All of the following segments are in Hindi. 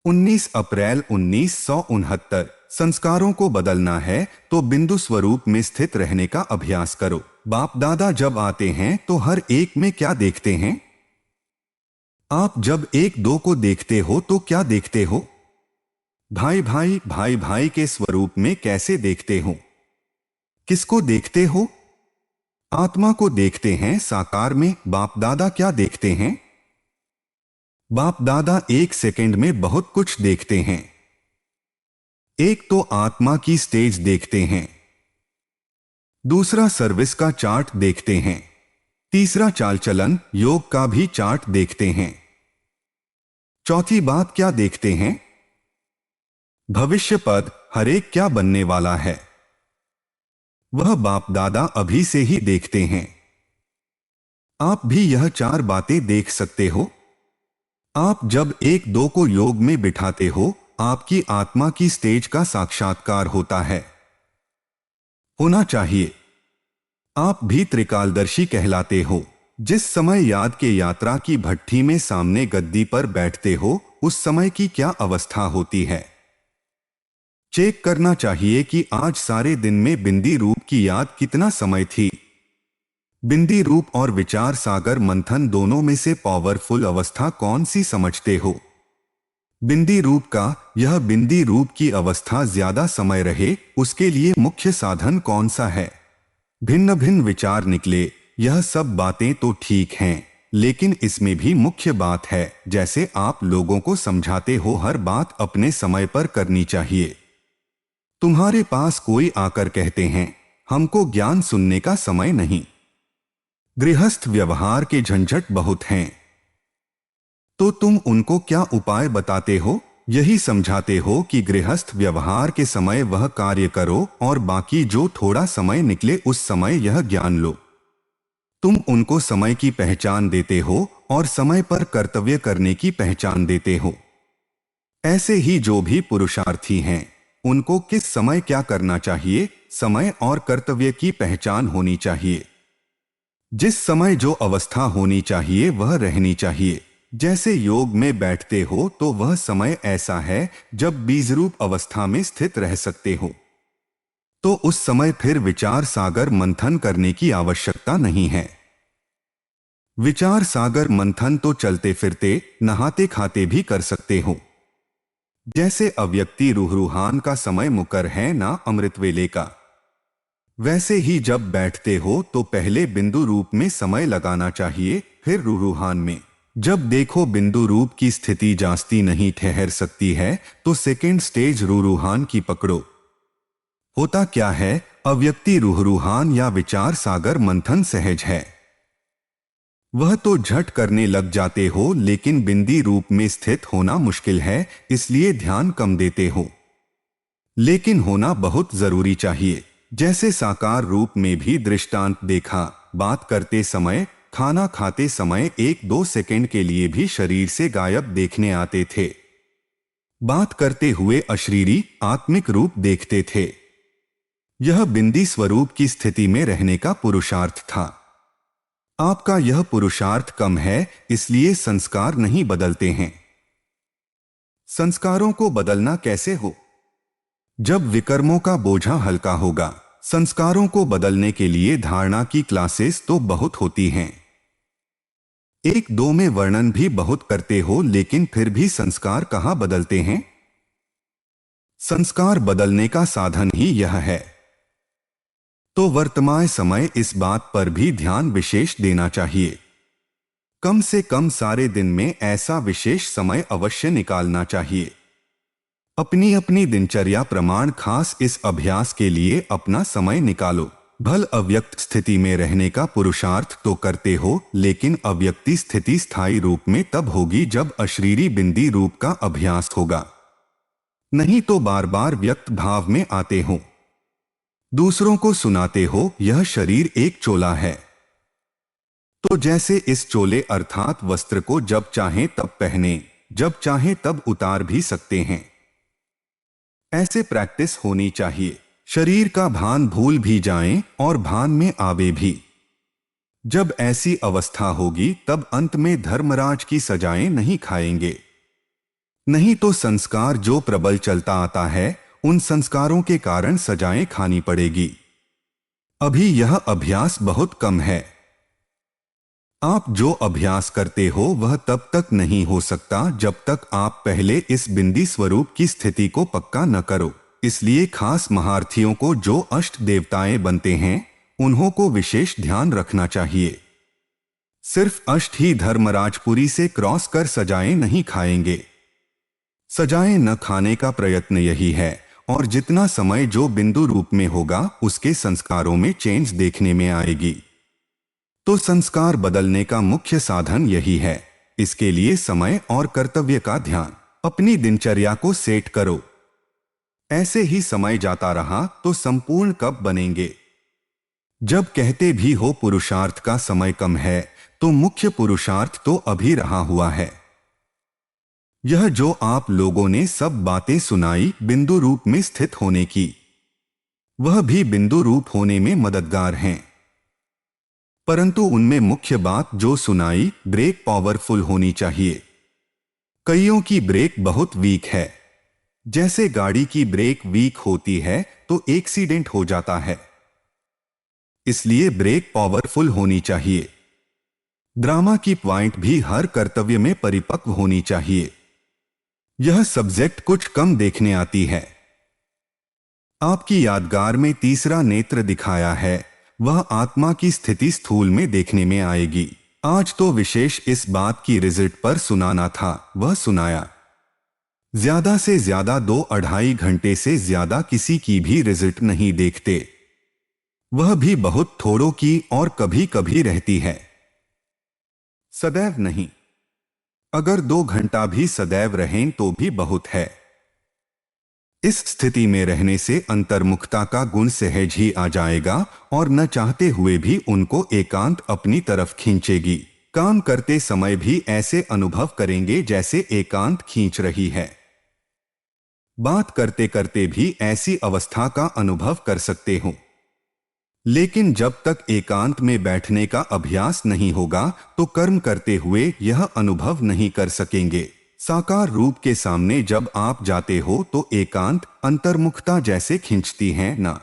19 अप्रैल 1969। संस्कारों को बदलना है तो बिंदु स्वरूप में स्थित रहने का अभ्यास करो। बाप दादा जब आते हैं तो हर एक में क्या देखते हैं? आप जब एक दो को देखते हो तो क्या देखते हो? भाई भाई भाई भाई के स्वरूप में कैसे देखते हो? किसको देखते हो? आत्मा को देखते हैं साकार में। बाप दादा क्या देखते हैं? बाप दादा एक सेकंड में बहुत कुछ देखते हैं। एक तो आत्मा की स्टेज देखते हैं, दूसरा सर्विस का चार्ट देखते हैं, तीसरा चाल चलन योग का भी चार्ट देखते हैं, चौथी बात क्या देखते हैं? भविष्य पद हरेक क्या बनने वाला है वह बाप दादा अभी से ही देखते हैं। आप भी यह चार बातें देख सकते हो। आप जब एक दो को योग में बिठाते हो आपकी आत्मा की स्टेज का साक्षात्कार होता है। होना चाहिए। आप भी त्रिकालदर्शी कहलाते हो। जिस समय याद के यात्रा की भट्ठी में सामने गद्दी पर बैठते हो उस समय की क्या अवस्था होती है? चेक करना चाहिए कि आज सारे दिन में बिंदी रूप की याद कितना समय थी। बिंदी रूप और विचार सागर मंथन दोनों में से पावरफुल अवस्था कौन सी समझते हो? बिंदी रूप का यह बिंदी रूप की अवस्था ज्यादा समय रहे उसके लिए मुख्य साधन कौन सा है? भिन्न भिन्न विचार निकले यह सब बातें तो ठीक हैं, लेकिन इसमें भी मुख्य बात है जैसे आप लोगों को समझाते हो हर बात अपने समय पर करनी चाहिए। तुम्हारे पास कोई आकर कहते हैं हमको ज्ञान सुनने का समय नहीं, गृहस्थ व्यवहार के झंझट बहुत हैं, तो तुम उनको क्या उपाय बताते हो? यही समझाते हो कि गृहस्थ व्यवहार के समय वह कार्य करो और बाकी जो थोड़ा समय निकले उस समय यह ज्ञान लो। तुम उनको समय की पहचान देते हो और समय पर कर्तव्य करने की पहचान देते हो। ऐसे ही जो भी पुरुषार्थी हैं उनको किस समय क्या करना चाहिए समय और कर्तव्य की पहचान होनी चाहिए। जिस समय जो अवस्था होनी चाहिए वह रहनी चाहिए। जैसे योग में बैठते हो तो वह समय ऐसा है जब बीजरूप अवस्था में स्थित रह सकते हो, तो उस समय फिर विचार सागर मंथन करने की आवश्यकता नहीं है। विचार सागर मंथन तो चलते फिरते नहाते खाते भी कर सकते हो। जैसे अव्यक्ति रूहान का समय मुकर है ना अमृत वेले का, वैसे ही जब बैठते हो तो पहले बिंदु रूप में समय लगाना चाहिए फिर रूहान में। जब देखो बिंदु रूप की स्थिति जास्ती नहीं ठहर सकती है तो सेकेंड स्टेज रूहान की पकड़ो। होता क्या है अव्यक्ति रूहान या विचार सागर मंथन सहज है, वह तो झट करने लग जाते हो, लेकिन बिंदी रूप में स्थित होना मुश्किल है इसलिए ध्यान कम देते हो, लेकिन होना बहुत जरूरी चाहिए। जैसे साकार रूप में भी दृष्टांत देखा, बात करते समय खाना खाते समय एक दो सेकंड के लिए भी शरीर से गायब देखने आते थे। बात करते हुए अशरीरी आत्मिक रूप देखते थे। यह बिंदी स्वरूप की स्थिति में रहने का पुरुषार्थ था। आपका यह पुरुषार्थ कम है इसलिए संस्कार नहीं बदलते हैं। संस्कारों को बदलना कैसे हो? जब विकर्मों का बोझा हल्का होगा। संस्कारों को बदलने के लिए धारणा की क्लासेस तो बहुत होती हैं, एक दो में वर्णन भी बहुत करते हो, लेकिन फिर भी संस्कार कहाँ बदलते हैं? संस्कार बदलने का साधन ही यह है। तो वर्तमान समय इस बात पर भी ध्यान विशेष देना चाहिए। कम से कम सारे दिन में ऐसा विशेष समय अवश्य निकालना चाहिए। अपनी अपनी दिनचर्या प्रमाण खास इस अभ्यास के लिए अपना समय निकालो। भल अव्यक्त स्थिति में रहने का पुरुषार्थ तो करते हो, लेकिन अव्यक्ति स्थिति स्थायी रूप में तब होगी जब अशरीरी बिंदी रूप का अभ्यास होगा, नहीं तो बार बार व्यक्त भाव में आते हो। दूसरों को सुनाते हो यह शरीर एक चोला है, तो जैसे इस चोले अर्थात वस्त्र को जब चाहें तब पहने, जब चाहें तब उतार भी सकते हैं। ऐसे प्रैक्टिस होनी चाहिए। शरीर का भान भूल भी जाएं और भान में आवे भी। जब ऐसी अवस्था होगी तब अंत में धर्मराज की सजाएं नहीं खाएंगे। नहीं तो संस्कार जो प्रबल चलता आता है, उन संस्कारों के कारण सजाएं खानी पड़ेगी। अभी यह अभ्यास बहुत कम है। आप जो अभ्यास करते हो वह तब तक नहीं हो सकता जब तक आप पहले इस बिंदी स्वरूप की स्थिति को पक्का न करो। इसलिए खास महारथियों को जो अष्ट देवताएं बनते हैं, उन्हों को विशेष ध्यान रखना चाहिए। सिर्फ अष्ट ही धर्मराजपुरी से क्रॉस कर सजाएं नहीं खाएंगे। सजाएं न खाने का प्रयत्न यही है, और जितना समय जो बिंदु रूप में होगा उसके संस्कारों में चेंज देखने में आएगी। तो संस्कार बदलने का मुख्य साधन यही है। इसके लिए समय और कर्तव्य का ध्यान, अपनी दिनचर्या को सेट करो। ऐसे ही समय जाता रहा तो संपूर्ण कब बनेंगे। जब कहते भी हो पुरुषार्थ का समय कम है, तो मुख्य पुरुषार्थ तो अभी रहा हुआ है। यह जो आप लोगों ने सब बातें सुनाई बिंदु रूप में स्थित होने की, वह भी बिंदु रूप होने में मददगार हैं। परंतु उनमें मुख्य बात जो सुनाई, ब्रेक पावरफुल होनी चाहिए। कईयों की ब्रेक बहुत वीक है। जैसे गाड़ी की ब्रेक वीक होती है तो एक्सीडेंट हो जाता है। इसलिए ब्रेक पावरफुल होनी चाहिए। ड्रामा की पॉइंट भी हर कर्तव्य में परिपक्व होनी चाहिए। यह सब्जेक्ट कुछ कम देखने आती है। आपकी यादगार में तीसरा नेत्र दिखाया है, वह आत्मा की स्थिति स्थूल में देखने में आएगी। आज तो विशेष इस बात की रिजल्ट पर सुनाना था, वह सुनाया। ज्यादा से ज्यादा 2-2.5 घंटे से ज्यादा किसी की भी रिजल्ट नहीं देखते, वह भी बहुत थोड़ों की और कभी कभी रहती है, सदैव नहीं। अगर 2 घंटा भी सदैव रहें तो भी बहुत है। इस स्थिति में रहने से अंतर्मुखता का गुण सहज ही आ जाएगा और न चाहते हुए भी उनको एकांत अपनी तरफ खींचेगी। काम करते समय भी ऐसे अनुभव करेंगे जैसे एकांत खींच रही है। बात करते करते भी ऐसी अवस्था का अनुभव कर सकते हो। लेकिन जब तक एकांत में बैठने का अभ्यास नहीं होगा तो कर्म करते हुए यह अनुभव नहीं कर सकेंगे। साकार रूप के सामने जब आप जाते हो तो एकांत अंतर्मुखता जैसे खींचती है ना।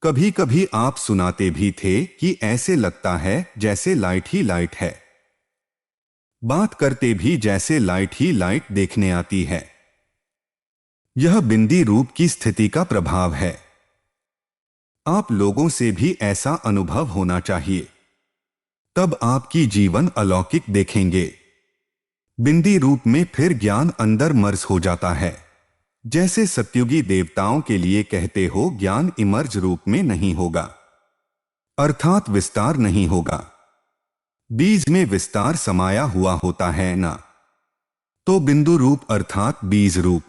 कभी कभी आप सुनाते भी थे कि ऐसे लगता है जैसे लाइट ही लाइट है। बात करते भी जैसे लाइट ही लाइट देखने आती है। यह बिंदी रूप की स्थिति का प्रभाव है। आप लोगों से भी ऐसा अनुभव होना चाहिए, तब आपकी जीवन अलौकिक देखेंगे। बिंदी रूप में फिर ज्ञान अंदर मर्ज हो जाता है। जैसे सत्युगी देवताओं के लिए कहते हो, ज्ञान इमर्ज रूप में नहीं होगा, अर्थात विस्तार नहीं होगा। बीज में विस्तार समाया हुआ होता है ना। तो बिंदु रूप अर्थात बीज रूप,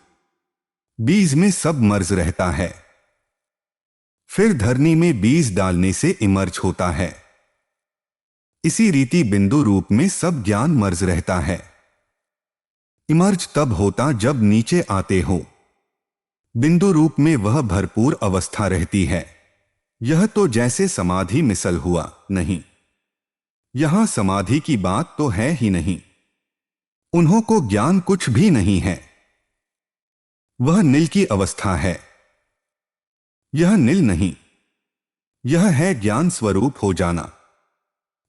बीज में सब मर्ज रहता है। फिर धरनी में बीज डालने से इमर्ज होता है। इसी रीति बिंदु रूप में सब ज्ञान मर्ज रहता है। इमर्ज तब होता जब नीचे आते हो। बिंदु रूप में वह भरपूर अवस्था रहती है। यह तो जैसे समाधि मिसल हुआ नहीं। यहां समाधि की बात तो है ही नहीं। उन्हों को ज्ञान कुछ भी नहीं है। वह नील की अवस्था है। यह नील नहीं, यह है ज्ञान स्वरूप हो जाना।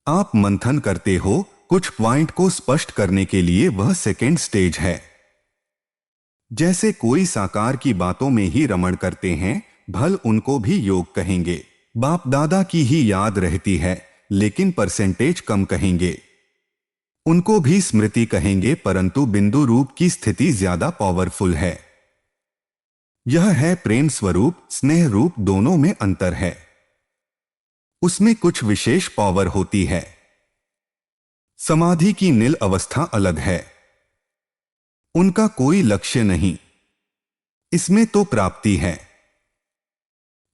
आप मंथन करते हो, कुछ पॉइंट को स्पष्ट करने के लिए वह सेकेंड स्टेज है। जैसे कोई साकार की बातों में ही रमण करते हैं, भल उनको भी योग कहेंगे। बाप दादा की ही याद रहती है, लेकिन परसेंटेज कम कहेंगे। उनको भी स्मृति कहेंगे, परंतु बिंदु रूप की स्थिति ज्यादा पावरफुल है। यह है प्रेम स्वरूप, स्नेह रूप, दोनों में अंतर है। उसमें कुछ विशेष पावर होती है। समाधि की नील अवस्था अलग है। उनका कोई लक्ष्य नहीं। इसमें तो प्राप्ति है,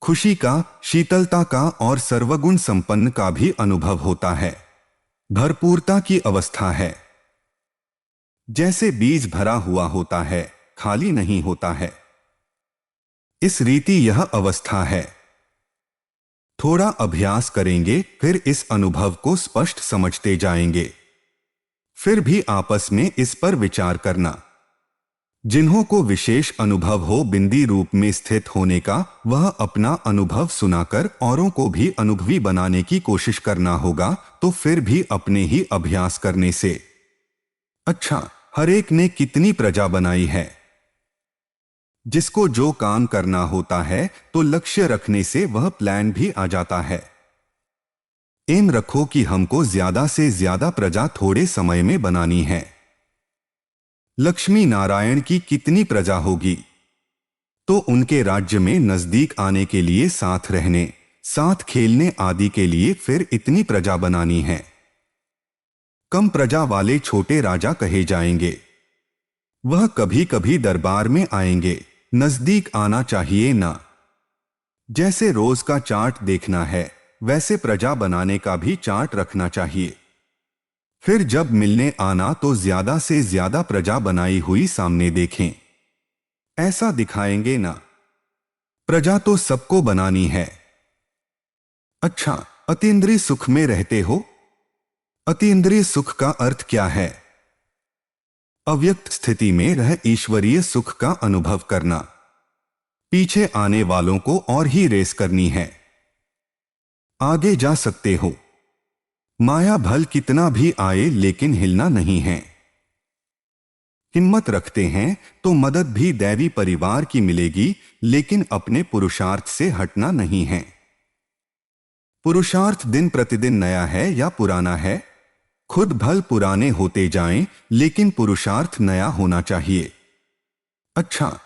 खुशी का, शीतलता का और सर्वगुण संपन्न का भी अनुभव होता है। भरपूरता की अवस्था है। जैसे बीज भरा हुआ होता है, खाली नहीं होता है। इस रीति यह अवस्था है। थोड़ा अभ्यास करेंगे, फिर इस अनुभव को स्पष्ट समझते जाएंगे। फिर भी आपस में इस पर विचार करना। जिन्हों को विशेष अनुभव हो बिंदी रूप में स्थित होने का, वह अपना अनुभव सुनाकर औरों को भी अनुभवी बनाने की कोशिश करना होगा, तो फिर भी अपने ही अभ्यास करने से। अच्छा, हर एक ने कितनी प्रजा बनाई है। जिसको जो काम करना होता है तो लक्ष्य रखने से वह प्लान भी आ जाता है। एम रखो कि हमको ज्यादा से ज्यादा प्रजा थोड़े समय में बनानी है। लक्ष्मी नारायण की कितनी प्रजा होगी, तो उनके राज्य में नजदीक आने के लिए, साथ रहने, साथ खेलने आदि के लिए फिर इतनी प्रजा बनानी है। कम प्रजा वाले छोटे राजा कहे जाएंगे। वह कभी कभी दरबार में आएंगे, नजदीक आना चाहिए ना। जैसे रोज का चार्ट देखना है, वैसे प्रजा बनाने का भी चार्ट रखना चाहिए। फिर जब मिलने आना तो ज्यादा से ज्यादा प्रजा बनाई हुई सामने देखें। ऐसा दिखाएंगे ना। प्रजा तो सबको बनानी है। अच्छा, अतीन्द्रिय सुख में रहते हो। अतीन्द्रिय सुख का अर्थ क्या है? अव्यक्त स्थिति में रह ईश्वरीय सुख का अनुभव करना। पीछे आने वालों को और ही रेस करनी है। आगे जा सकते हो। माया भल कितना भी आए लेकिन हिलना नहीं है। हिम्मत रखते हैं तो मदद भी दैवी परिवार की मिलेगी, लेकिन अपने पुरुषार्थ से हटना नहीं है। पुरुषार्थ दिन प्रतिदिन नया है या पुराना है? खुद भल पुराने होते जाएं, लेकिन पुरुषार्थ नया होना चाहिए। अच्छा,